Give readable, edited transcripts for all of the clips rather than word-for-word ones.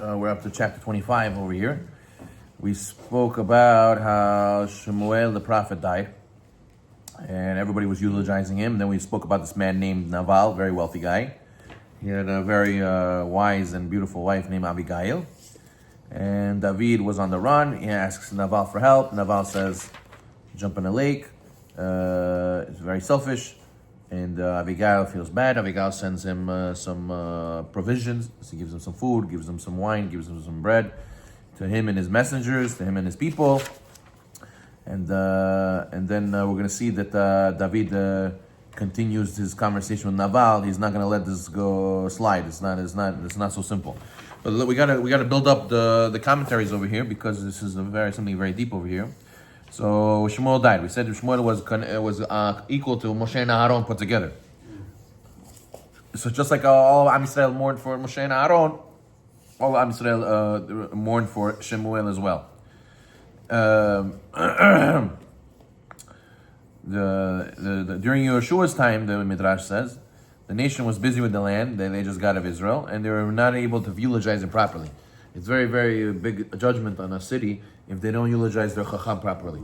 We're up to chapter 25 over here. We spoke about how Shemuel the prophet died, and everybody was eulogizing him. Then we spoke about this man named Naval, very wealthy guy. He had a very wise and beautiful wife named Abigail. And David was on the run. He asks Naval for help. Naval says, jump in a lake. It's very selfish. And Abigail feels bad. Abigail sends him some provisions. So he gives him some food, gives him some wine, gives him some bread to him and his messengers, to him and his people. And then we're going to see that David continues his conversation with Naval. He's not going to let this go slide. It's not so simple. But we gotta build up the commentaries over here, because this is something very deep over here. So Shemuel died. We said Shemuel was equal to Moshe and Aaron put together. So just like all Am Yisrael mourned for Moshe and Aaron, all Am Yisrael mourned for Shemuel as well. During Yeshua's time, the Midrash says, the nation was busy with the land, they just got of Israel, and they were not able to eulogize it properly. It's very, very big judgment on a city if they don't eulogize their chacham properly.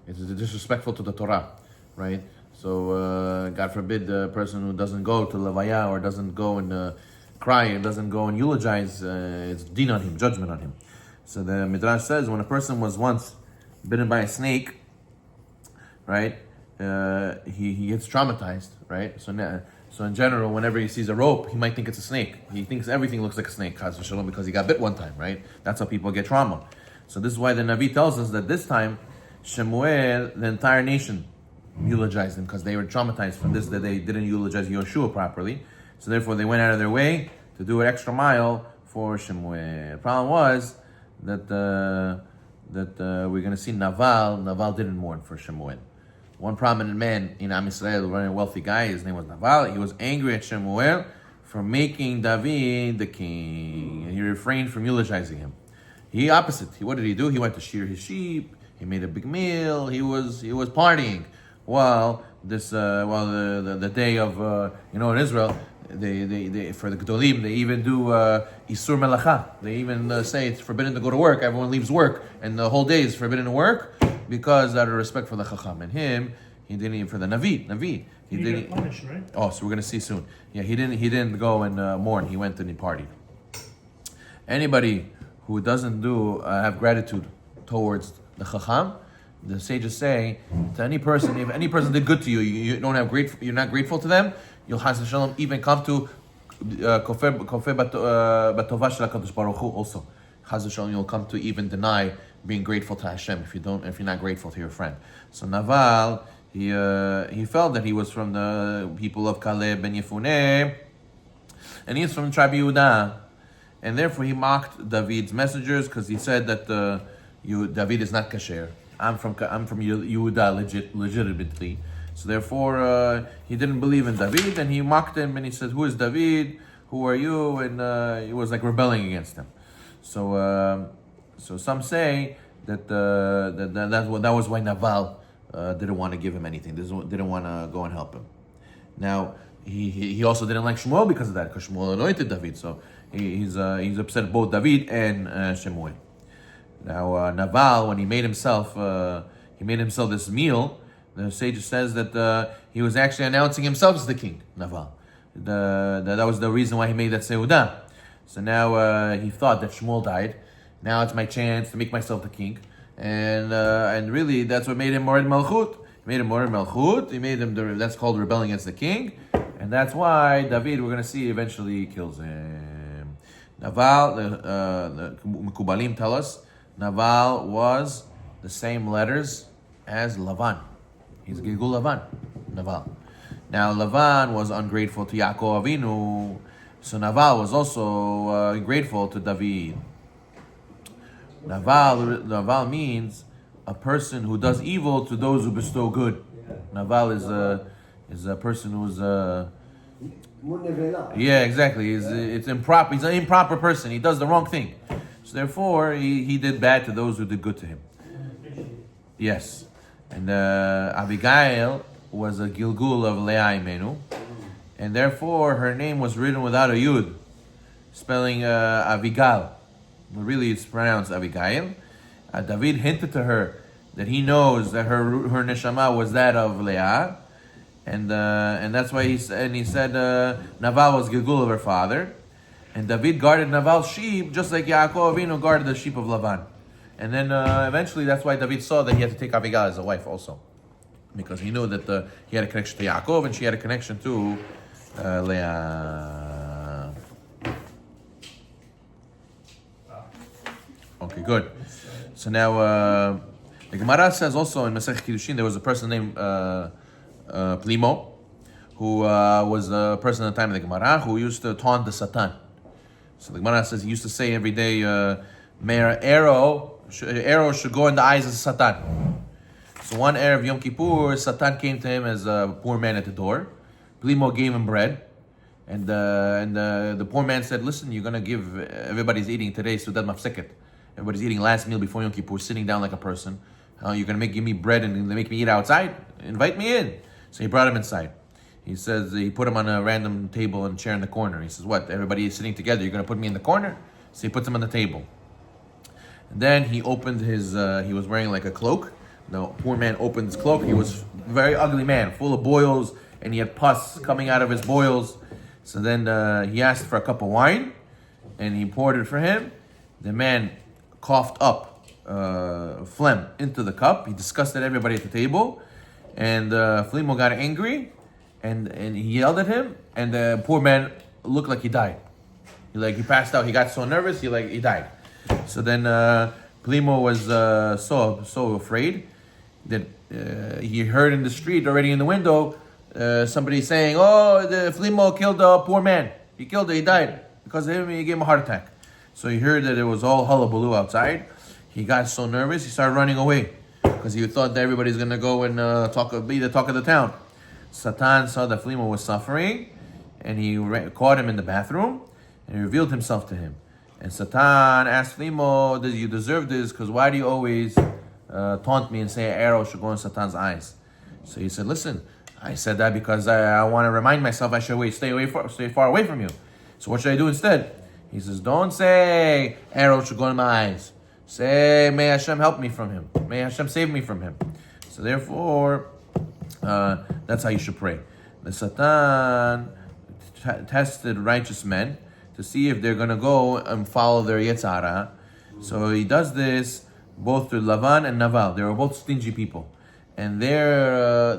It's disrespectful to the Torah, right? So, God forbid the person who doesn't go to Levaya or doesn't go and cry and doesn't go and eulogize, it's din on him, judgment on him. So the Midrash says when a person was once bitten by a snake, right, he gets traumatized, right? So in general, whenever he sees a rope, he might think it's a snake. He thinks everything looks like a snake, chas v'shalom, because he got bit one time, right? That's how people get trauma. So this is why the Navi tells us that this time, Shemuel, the entire nation, eulogized him, because they were traumatized from this, that they didn't eulogize Yeshua properly. So therefore, they went out of their way to do an extra mile for Shemuel. The problem was that we're going to see Naval didn't mourn for Shemuel. One prominent man in Am Yisrael, a very wealthy guy, his name was Naval. He was angry at Shemuel for making David the king, and he refrained from eulogizing him. He opposite. What did he do? He went to shear his sheep. He made a big meal. He was partying. While the day of in Israel, they for the Gedolim, they even do Isur Melacha. They even say it's forbidden to go to work. Everyone leaves work, and the whole day is forbidden to work, because out of respect for the Chacham. And he didn't even for the Navi. He didn't get punished, right? Oh, so we're gonna see soon. Yeah, he didn't go and mourn. He went and he partied. Anybody who doesn't have gratitude towards the Chacham, the sages say to any person, if any person did good to you, you're not grateful to them, you'll Chas v'Shalom even come to Kofeh Batova Shel HaKadosh Baruch Hu also. Chas v'Shalom, you'll come to even deny being grateful to Hashem if you're not grateful to your friend. So Naval, he felt that he was from the people of Caleb ben Yefuneh, and he's from the tribe of Yehuda, and therefore he mocked David's messengers, because he said that David is not kasher. I'm from Yehuda legitimately. So therefore he didn't believe in David, and he mocked him, and he said, "Who is David? Who are you?" And he was like rebelling against him. So some say that that was why Naval didn't want to give him anything. Didn't want to go and help him. Now he also didn't like Shemuel because of that, because Shemuel anointed David. So he's upset both David and Shemuel. Now Naval, when he made himself this meal, the sage says that he was actually announcing himself as the king. Naval, that was the reason why he made that seudah. So now he thought that Shemuel died. Now it's my chance to make myself the king, and really that's what made him Mored Malchut. He made him Mored Malchut. He made him that's called rebelling against the king, and that's why David, we're going to see, eventually kills him. Naval, the Mekubalim tell us, Naval was the same letters as Lavan. He's Gilgul Lavan, Naval. Now Lavan was ungrateful to Yaakov Avinu, so Naval was also ungrateful to David. Naval means a person who does evil to those who bestow good. Naval is a person who's yeah, exactly. It's improper. He's an improper person. He does the wrong thing. So therefore, he did bad to those who did good to him. Yes, and Abigail was a Gilgul of Leah Imenu, and therefore her name was written without a yud, spelling Avigal. but really it's pronounced Abigail. David hinted to her that he knows that her neshama was that of Leah, and that's why he said Naval was Gilgul of her father, and David guarded Naval's sheep just like Yaakov Avinu guarded the sheep of Lavan, and then eventually that's why David saw that he had to take Abigail as a wife also, because he knew that he had a connection to Yaakov and she had a connection to Leah. Okay, good. So now the Gemara says also in Masech Kiddushin there was a person named Plimo, who was a person at the time of the Gemara who used to taunt the Satan. So the Gemara says he used to say every day, "May an arrow should go in the eyes of Satan." So one Erev Yom Kippur, Satan came to him as a poor man at the door. Plimo gave him bread, and the poor man said, "Listen, you're gonna give everybody's eating today, so that mafseket. Everybody's eating last meal before Yom Kippur, sitting down like a person. You're gonna give me bread and make me eat outside? Invite me in." So he brought him inside. He says he put him on a random table and chair in the corner. He says, "What? Everybody is sitting together. You're gonna put me in the corner?" So he puts him on the table. And then he opened his. He was wearing like a cloak. The poor man opened his cloak. He was a very ugly man, full of boils, and he had pus coming out of his boils. So then he asked for a cup of wine, and he poured it for him. The man coughed up phlegm into the cup. He disgusted everybody at the table, and Flimo got angry, and he yelled at him, and the poor man looked like he died. He passed out. He got so nervous. He died. So then Plimo was so afraid that he heard in the street already in the window somebody saying, "Oh, the Flimo killed a poor man. He killed him. He died because of him. He gave him a heart attack." So he heard that it was all hullabaloo outside. He got so nervous he started running away because he thought that everybody's gonna go and be the talk of the town. Satan saw that Flimo was suffering, and he caught him in the bathroom and he revealed himself to him. And Satan asked Flimo, "Did you deserve this? Because why do you always taunt me and say an arrow should go in Satan's eyes?" So he said, "Listen, I said that because I want to remind myself I should stay far away from you. So what should I do instead?" He says, "Don't say arrow should go in my eyes. Say, may Hashem help me from him. May Hashem save me from him." So therefore, that's how you should pray. The Satan tested righteous men to see if they're going to go and follow their Yetzara. So he does this both to Lavan and Naval. They were both stingy people. And their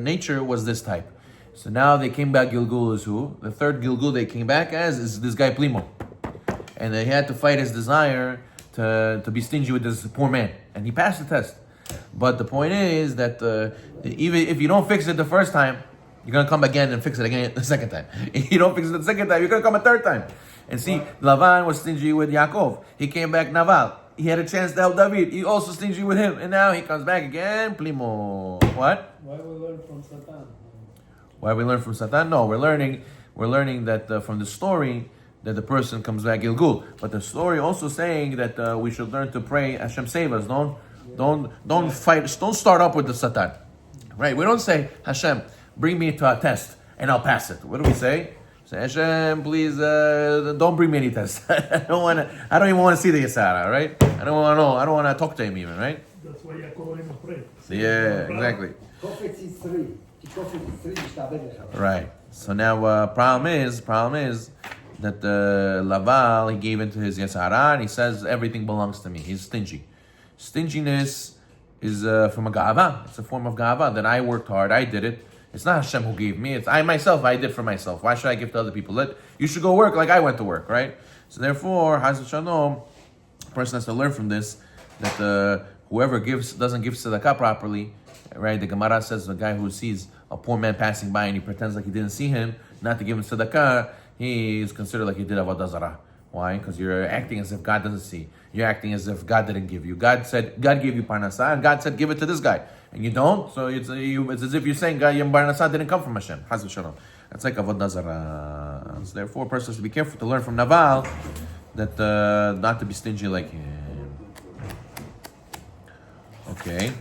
nature was this type. So now they came back Gilgul as who? The third Gilgul they came back as is this guy Plimo. And they had to fight his desire to be stingy with this poor man. And he passed the test. But the point is that even if you don't fix it the first time, you're going to come again and fix it again the second time. If you don't fix it the second time, you're going to come a third time. And see, Lavan was stingy with Yaakov. He came back Naval. He had a chance to help David. He also stingy with him. And now he comes back again. Plimo. What? Why we learn from Satan? Why we learn from Satan? No, we're learning that from the story that the person comes back Gilgul. But the story also saying that we should learn to pray, Hashem save us. Don't fight. Don't start up with the Satan. Right? We don't say, Hashem, bring me to a test and I'll pass it. What do we say? Say, Hashem, please don't bring me any tests. I don't even want to see the Yesara, right? I don't want to know. I don't want to talk to him even, right? That's why I call him a pray. Yeah, exactly. Right. So now problem is that Laval, he gave into his Yesara and he says everything belongs to me. He's stingy. Stinginess is from a gava. It's a form of gava that I worked hard. I did it. It's not Hashem who gave me. It's I myself. I did for myself. Why should I give to other people? You should go work like I went to work, right? So therefore, Haz Shalom, a person has to learn from this that whoever doesn't give tzedakah properly, right? The Gemara says the guy who sees a poor man passing by and he pretends like he didn't see him, not to give him tzedakah, he is considered like he did avodah zarah. Why? Because you're acting as if God doesn't see. You're acting as if God didn't give you. God gave you parnasah, and God said, give it to this guy. And you don't, so it's as if you're saying, God, your parnasah didn't come from Hashem. Chas v'shalom. That's like avodah zarah. So therefore, a person has to be careful to learn from Naval that not to be stingy like him. Okay.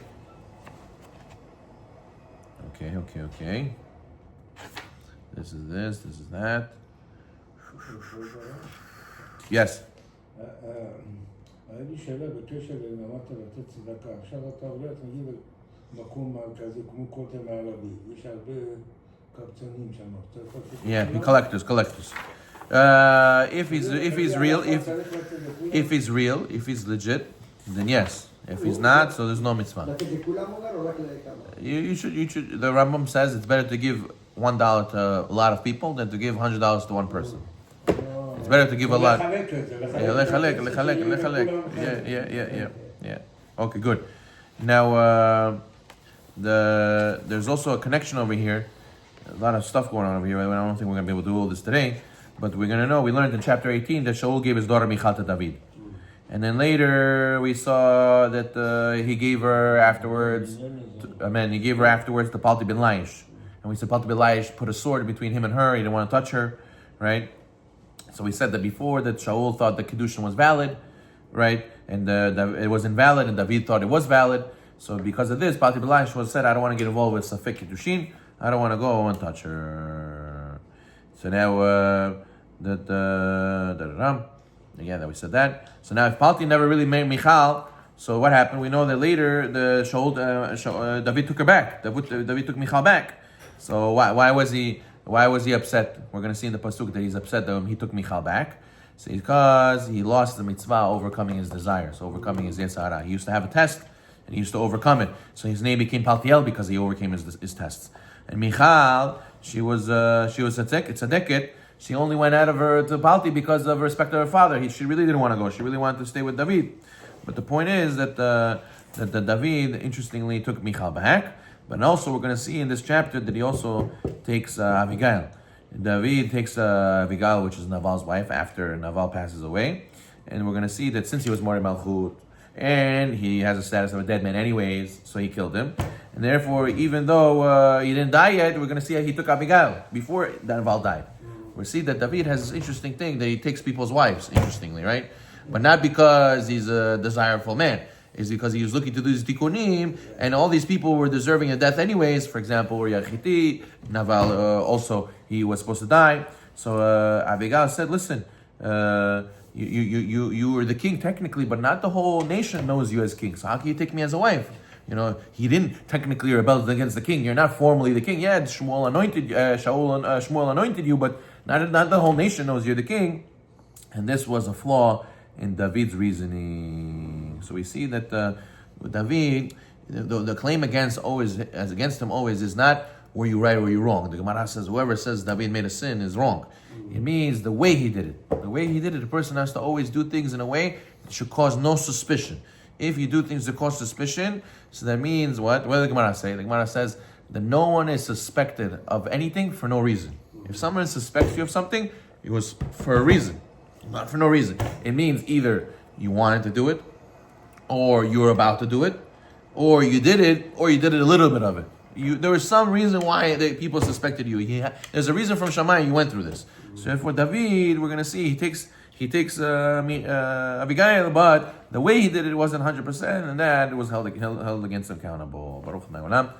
This is that. Yes. I היה לי שאלה בקשר למטה לתת צדקה. עכשיו אתה הולך, נגיד, מקום מרכזי כמו כותל מערבי. יש הרבה קבצנים שם. Yeah, collectors. If he's legit, then yes. If he's not, so there's no mitzvah. You should. The Rambam says it's better to give $1 to a lot of people than to give $100 to one person. It's better to give a lot. Yeah. Okay, good. Now, there's also a connection over here. A lot of stuff going on over here. I don't think we're going to be able to do all this today. But we're going to know. We learned in chapter 18 that Shaul gave his daughter Michal to David. And then later we saw that he gave her afterwards. He gave her afterwards to Palti ben Laish. And we said Palti ben Laish put a sword between him and her. He didn't want to touch her, right? So we said that before that Shaul thought the Kedushin was valid, right? And it was invalid, and David thought it was valid. So because of this, Palti ben Laish was said, I don't want to get involved with Safek Kedushin. I don't want to go and touch her. So now again, that we said that. So now if Palti never really married Michal, so what happened? We know that later David took her back. David took Michal back. So why was he upset? We're going to see in the pasuk that he's upset that he took Michal back. So because he lost the mitzvah overcoming his desires, overcoming his Yetzer Hara. He used to have a test and he used to overcome it. So his name became Paltiel because he overcame his tests. And Michal, she was a tzedeket. She only went out of her to Palti because of respect to her father. She really didn't want to go. She really wanted to stay with David. But the point is that David, interestingly, took Michal back. But also we're going to see in this chapter that he also takes Abigail. David takes Abigail, which is Naval's wife, after Naval passes away. And we're going to see that since he was Mori Malchut, and he has a status of a dead man anyways, so he killed him. And therefore, even though he didn't die yet, we're going to see how he took Abigail before Naval died. We see that David has this interesting thing that he takes people's wives, interestingly, right? But not because he's a desirable man. It's because he was looking to do his tikkunim, and all these people were deserving of death anyways. For example, Yachiti, Naval, also, he was supposed to die. So Abigail said, listen, you were the king technically, but not the whole nation knows you as king. So how can you take me as a wife? You know, he didn't technically rebel against the king. You're not formally the king. Yeah, Shmuel anointed you, but not the whole nation knows you're the king. And this was a flaw in David's reasoning. So we see that with David, the claim against him always is not were you right or were you wrong. The Gemara says whoever says David made a sin is wrong. It means the way he did it. The way he did it, the person has to always do things in a way that should cause no suspicion. If you do things that cause suspicion, so that means what? What does the Gemara say? The Gemara says that no one is suspected of anything for no reason. If someone suspects you of something, it was for a reason, not for no reason. It means either you wanted to do it, or you were about to do it, or you did it, or you did it a little bit of it. There was some reason why people suspected you. There's a reason from Shammai you went through this. So for David, we're going to see he takes Abigail, but the way he did it wasn't 100%, and that was held against him accountable. Baruch Adonai Olam.